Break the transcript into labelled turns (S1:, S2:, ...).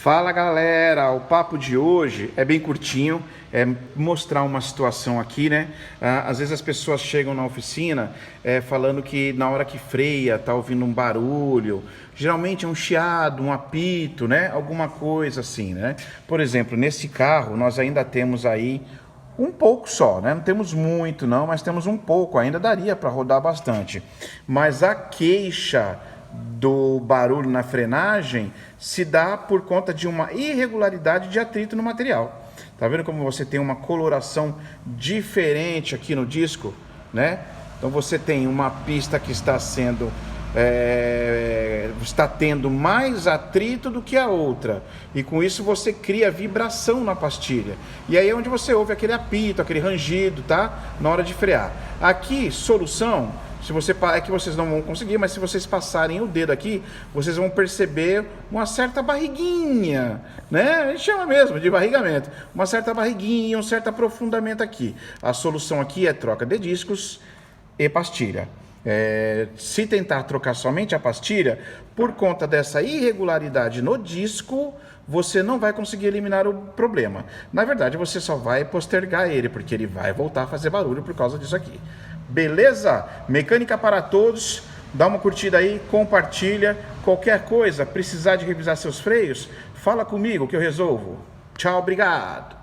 S1: Fala galera, o papo de hoje é bem curtinho, é mostrar uma situação aqui, né? Às vezes as pessoas chegam na oficina falando que na hora que freia tá ouvindo um barulho, geralmente é um chiado, um apito, né? Alguma coisa assim, né? Por exemplo, nesse carro nós ainda temos aí um pouco só, né? Não temos muito não, mas temos um pouco, ainda daria para rodar bastante. Mas a queixa do barulho na frenagem se dá por conta de uma irregularidade de atrito no material. Tá vendo como você tem uma coloração diferente aqui no disco, né? Então você tem uma pista que está sendo está tendo mais atrito do que a outra, e com isso você cria vibração na pastilha, e aí é onde você ouve aquele apito, aquele rangido, tá? Na hora de frear. Aqui, solução, se você é que vocês não vão conseguir, mas se vocês passarem o dedo aqui, vocês vão perceber uma certa barriguinha, né? A gente chama mesmo de barrigamento, uma certa barriguinha, um certo aprofundamento aqui. A solução aqui é troca de discos e pastilha. Se tentar trocar somente a pastilha, por conta dessa irregularidade no disco, você não vai conseguir eliminar o problema. Na verdade, você só vai postergar ele, porque ele vai voltar a fazer barulho por causa disso aqui. Beleza? Mecânica para todos. Dá uma curtida aí, compartilha. Qualquer coisa, precisar de revisar seus freios, fala comigo que eu resolvo. Tchau, obrigado.